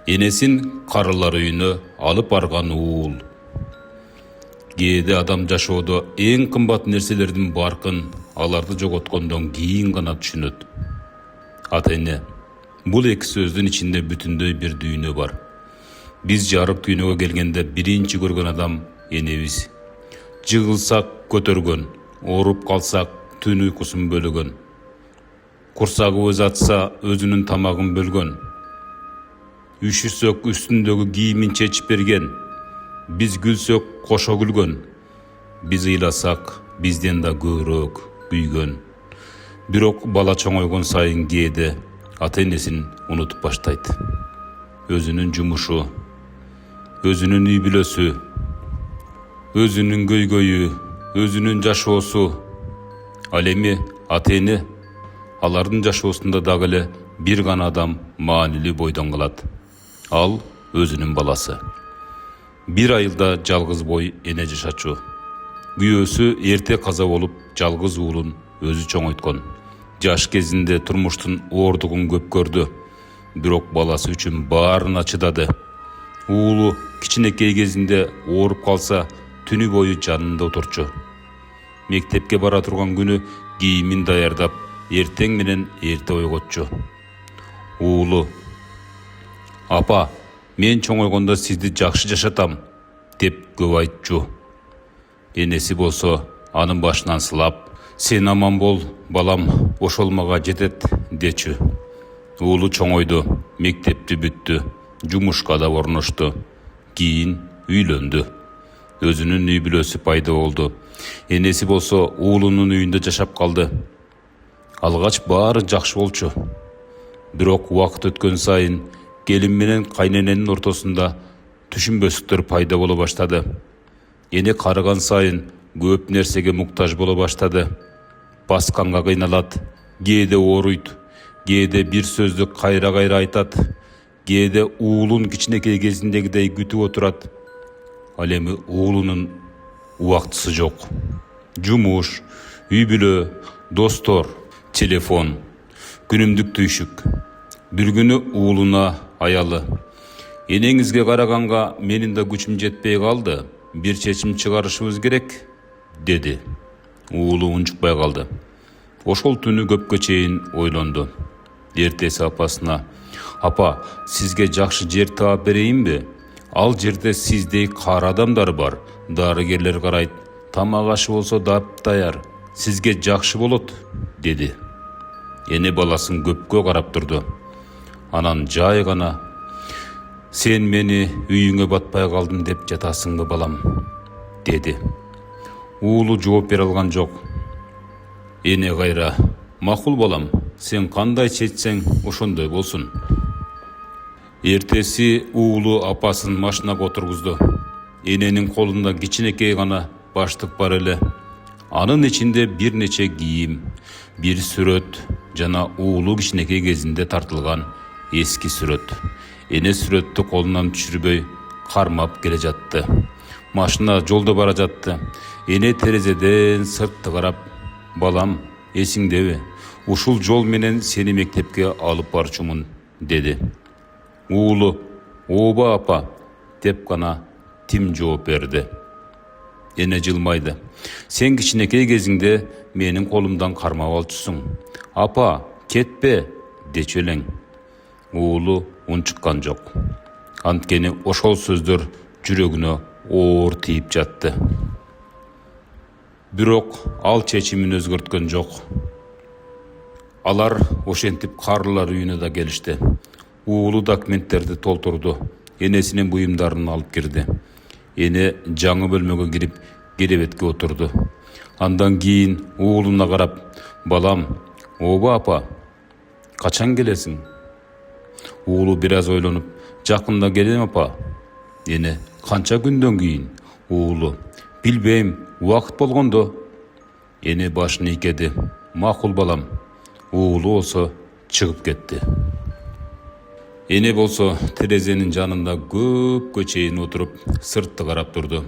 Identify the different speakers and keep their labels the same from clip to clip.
Speaker 1: Энесин карылар үйүнө алып барган уул. Кээде адам жашоодо эң кымбат нерселердин баркын аларды жоготкондон кийин гана түшүнөт. Ата-эне, бул эки сөздүн ичинде бүтүндөй бир дүйнө бар. Биз жарык дүйнөгө келгенде биринчи көргөн адам энебиз. Жыгылсак көтөргөн, ооруп калсак түн уйкусун бөлөгөн. Курсагыбыз атса өзүнүн тамагын бөлгөн. Үшүрсөк үстүндөгү кийимин чечип берген. Биз күлсөк кошо күлгөн. Биз ыйласак бизден да көбүрөөк күйгөн. Бирок бала чоңойгон сайын кээде ата-энесин унутуп баштайт. Өзүнүн жумушу, өзүнүн үй бүлөсү, өзүнүн көйгөйү, өзүнүн жашоосу. Ал эми ата-эне алардын жашоосунда дагы эле бир гана адам маанилүү бойдон калат. Ал өзүнүн баласы. Бир айылда жалгыз бой эне жашачу. Күйөөсү эрте каза болуп, жалгыз уулун өзү чоңойткон. Жаш кезинде турмуштун оордугун көп көрдү. Бирок баласы үчүн баарына чыдады. Уулу кичинекей кезинде ооруп калса, түнү бою жанында отурчу. Мектепке бара турган күнү кийимин даярдап, эртең менен эрте ойготчу. Уулу: "Апа, мен чоңойгондо сизди жакшы жашатам" деп көп айтчу. Энеси болсо анын башынан сылап: "Сен аман бол, балам, ошол жетет" дечү. Уулу чоңойду, мектепти бүттү, жумушка да орношту. Кийин үйлөндү. Өзүнүн үй бүлөсү пайда болду. Энеси болсо уулунун үйүндө жашап калды. Алгач баары жакшы болчу. Бирок убакыт өткөн сайын келин менен кайнененин ортосунда түшүнбөстүктөр пайда боло баштады. Эне карыган сайын көп нерсеге муктаж боло баштады. Басканга кыйналат, кээде ооруйт, кээде бир сөздү кайра айтат, кээде уулун кичинекей кезиндегидей күтүп отурат. Ал эми уулунун убактысы жок. Жумуш, үй бүлө, достор, телефон, күнүмдүк түйшүк. Бир күнү уулуна аялы: "Энеңизге караганга менин да күчүм жетпей калды. Бир чечим чыгарышыбыз керек" деди. Уулу унчукпай калды. Ошол түнү көпкө чейин ойлонду. Эртеси апасына: "Апа, сизге жакшы жер таап берейинби? Ал жерде сиздей кары адамдар бар. Дарыгерлер карайт. Тамак ашы болсо даяр. Сизге жакшы болот" деди. Эне баласын көпкө карап турду. Анан жай гана: "Сен мени үйүңө батпай калдым деп жатасыңбы, балам?" деди. Уулу жооп бере алган жок. Эне кайра: "Макул, балам, сен кандай чечсең ошондой болсун." Эртеси уулу апасын машинага отургузду. Эненин колунда кичинекей гана баштык бар эле. Анын ичинде бир нече кийим, бир сүрөт жана уулу кичинекей кезинде тартылган эски сүрөт. Эне сүрөттү колунан түшүрбөй кармап келе жатты. Машина жолдо бара жатты. Эне терезеден сыртты карап: "Балам, эсиңдеби? Ушул жол менен сени мектепке алып барчумун" деди. Уулу: "Ооба, апа" деп гана тим жооп берди. Эне жылмайды: "Сен кичинекей кезиңде менин колумдан кармап алчусуң. Апа, кетпе" дечү элең. Уулу унчуккан жок. Анткени ошол сөздөр жүрөгүнө оор тийип жатты. Бирок ал чечимин өзгөрткөн жок. Алар ошентип карылар үйүнө да келишти. Уулу документтерди толтурду. Энесинин буюмдарын алып кирди. Эне жаңы бөлмөгө кирип, керебетке отурду. Андан кийин уулуна карап: "Балам, ооба апа, качан келесиң?" Уулу бир аз ойлонуп: "Жакында келем, апа." Эне: "Канча күндөн кийин?" Уулу: "Билбейм, убакыт болгондо." Эне башын ийкеди: "Макул, балам." Уулу болсо чыгып кетти. Эне болсо терезенин жанында көпкө чейин отуруп, сыртты карап турду.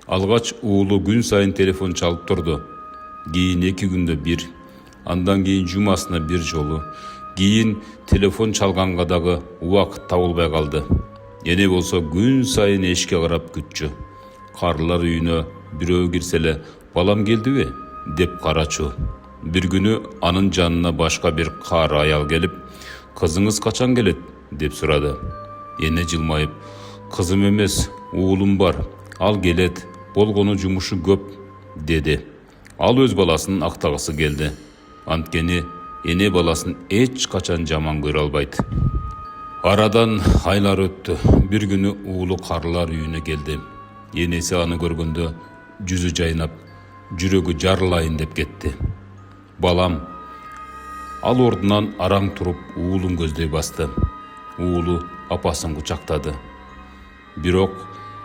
Speaker 1: Алгач уулу күн сайын телефон чалып турду. Кийин 2 күндө бир, андан кийин жумасына бир жолу, Кийин телефон çalганга дагы убакыт табылбай калды. Эне болсо күн сайын эшикке карап күтчү. Карылар үйүнө бирөө кирсе эле балам келдиби деп карачу. Бир күнү анын жанына башка бир кары аял келип, кызыңыз качан келет деп сурады. Эне жылмайып, кызым эмес, уулум бар, ал келет, болгону жумушу көп деди. Ал өз баласын актагысы келди. Анткени эне баласын эч качан жаман көрө албайт. Арадан айлар өттү. Бир күнү уулу карылар үйүнө келди. Энеси аны көргөндө жүзү жайнап, жүрөгү жарылайын деп кетти. Балам, ал ордунан араң туруп уулун көздөй басты. Уулу апасын кучактады. Бирок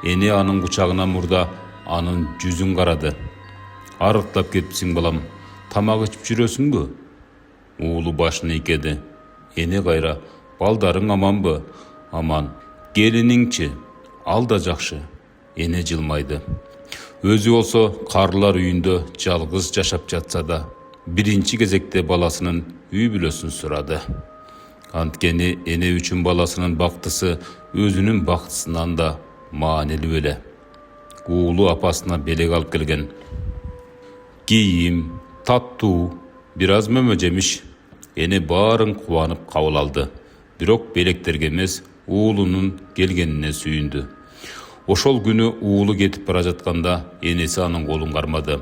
Speaker 1: эне анын кучагына мурда анын жүзүн карады. Арыктап кетипсиң балам, тамак ичип жүрөсүңбү? Уулу башын ийкеди. Эне кайра, балдарың аманбы? Аман. Келиниңчи? Ал да жакшы. Эне жылмайды. Өзү болсо карылар үйүндө жалгыз жашап жатса да, биринчи кезекте баласынын үй бүлөсүн сурады. Анткени эне үчүн баласынын бактысы өзүнүн бактысынан да маанилүү эле. Уулу апасына белек алып келген. Кийим, таттуу, бир аз мөмө жемиш. Эне баарын кубанып кабыл алды. Бирок белектерге эмес, уулунун келгенине сүйүндү. Ошол күнү уулу кетип бара жатканда энеси анын колун кармады.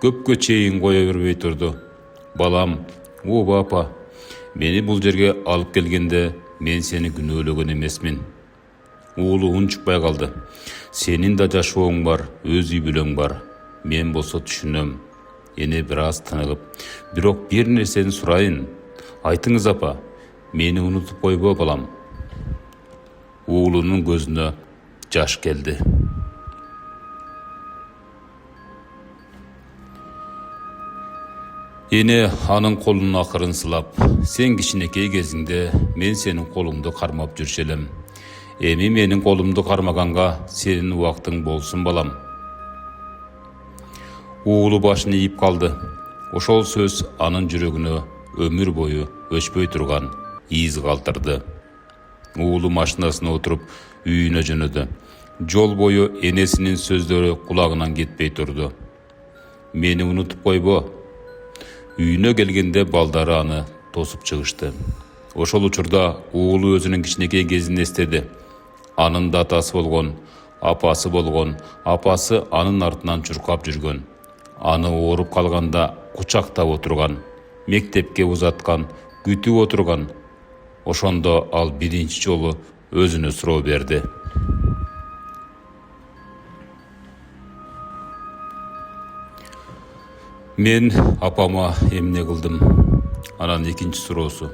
Speaker 1: Көпкө чейин кое бербей турду. Балам, оба апа, мени бул жерге алып келгенде мен сени күнөөлөгөн эмесмин. Уулу унчукпай калды. Сенин да жашооң бар, өз үй бүлөң бар. Мен болсо түшүнөм. Эне бир аз тыныгып, бирок бир нерсени сурайын. Айтыңыз апа, мени унутуп койбо балам. Уулунун көзүнө жаш келди. Эне анын колунун акырын сылап, сен кичинекей кезиңде мен сенин колуңду кармап жүрчү элем. Эми менин колумду кармаганга сенин убактың болсун балам. Уулу башын ийип калды. Ошол сөз анын жүрөгүнө өмүр бою өчпөй турган из калтырды. Уулу машинасына отуруп үйүнө жөнөдү. Жол бою энесинин сөздөрү кулагынан кетпей турду. Мени унутуп койбо. Үйүнө келгенде балдары аны тосуп чыгышты. Ошол учурда уулу өзүнүн кичинекей кезин эстеди. Анын да атасы болгон, апасы болгон, апасы анын артынан чуркап жүргөн. Аны ооруп калганда кучактап отурган, мектепке узаткан, күтүп отурган. Ошондо ал биринчи жолу өзүнө суроо берди. Мен апама эмне кылдым? Анан экинчи суроосу.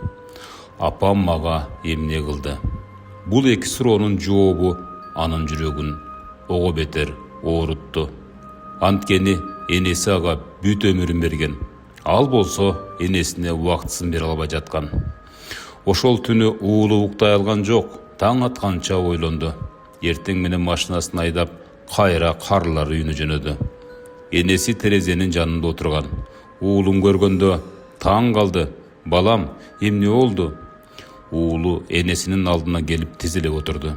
Speaker 1: Апам мага эмне кылды? Бул эки суроонун жообу анын жүрөгүн ого бетер оорутту. Анткени энеси ага бүт өмүрүн берген. Ал болсо энесине убактысын бере албай жаткан. Ошол түнү уулу уктай алган жок. Таң атканча ойлонду. Эртең менен машинасын айдап, кайра карылар үйүнө жөнөдү. Энеси терезенин жанында отурган. Уулун көргөндө таң калды. Балам, эмне болду? Уулу энесинин алдына келип тизилип отурду.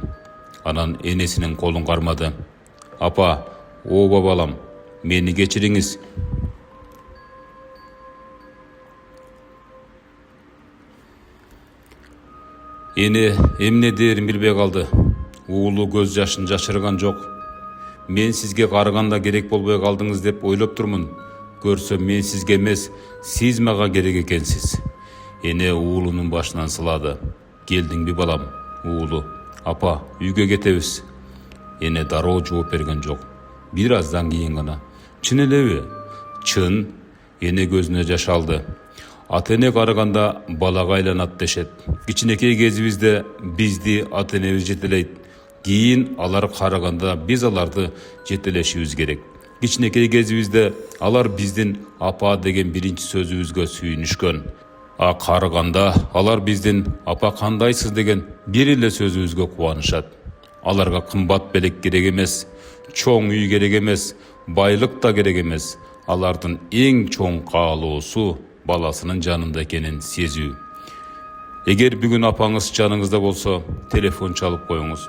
Speaker 1: Анан энесинин колун кармады. Апа, оба балам, мени кечириңиз. Эне эмне дээрин билбей калды. Уулу көз жашын жашырган жок. Мен сизге карыганда керек болбой калдыңыз деп ойлоп турмун. Көрсөм мен сизге эмес, сиз мага керек экенсиз. Эне уулунун башынан сылады. Келдиңби балам? Уулу, апа, үйгө кетебиз. Эне дароо жооп берген жок. Бир аздан кийин гана. Чын элеби? Чын. Эне көзүнө жаш алды. Ата эне карыганда балага айланат дешет. Кичинекей кезибизде бизди ата энебиз жетелейт. Кийин алар карыганда биз аларды жетелешибиз керек. Кичинекей кезибизде алар биздин апа деген биринчи сөзүбүзгө сүйүнүшкөн. А карыганда алар биздин апа кандайсыз деген бир эле сөзүбүзгө кубанышат. Аларга кымбат белек керек эмес, чоң үй керек эмес, байлык да керек эмес. Алардын эң чоң каалоосу баласынын жанында экенин сезүү. Eger bugün apаңız janыңızda bolsa, telefon çalıp koyuңuz.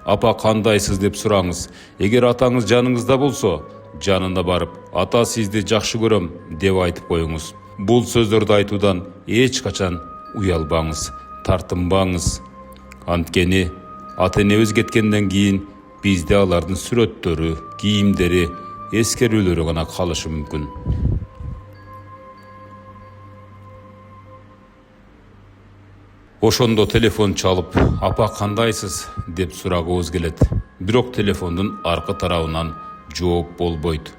Speaker 1: Apa kandayсыз деп сураңыз. Егер атаңыз жаныңызда болса, жанына барып, ата сізді жақшы көрөм деп айтып коюңуз. Бұл сөздөрдү айтуудан эч качан уялбаңыз, тартынбаңыз. Анткени ата энебиз кеткенден кийин бизде алардын сүрөттөрү, кийимдери, эскерүүлөрү гана калышы мүмкүн. Ошондо телефон çalып, апа кандайсыз деп сурагыбыз келет. Бирок телефондун аркы тарабынан жооп болбойт.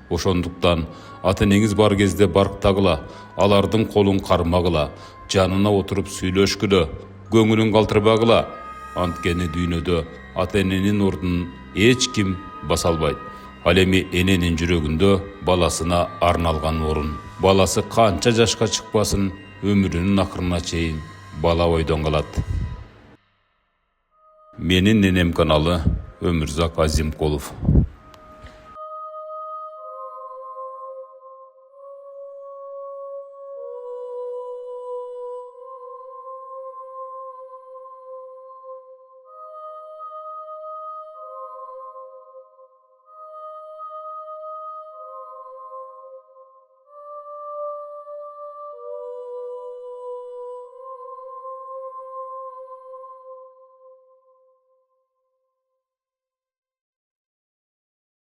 Speaker 1: Ошондуктан ата энеңиз бар кезде барктагыла, алардын колун кармагыла, жанына отуруп сүйлөшкүлө, көңүлүн калтырбагыла. Анткени дүйнөдө ата эненин ордунун эч ким баса албайт. Ал эми эненин жүрөгүндө баласына арналган орун. Баласы канча жашка чыкпасын, өмүрүнүн акырына чейин бала ойдон калат. Менин ненем каналы Өмүрзак Азимкулов.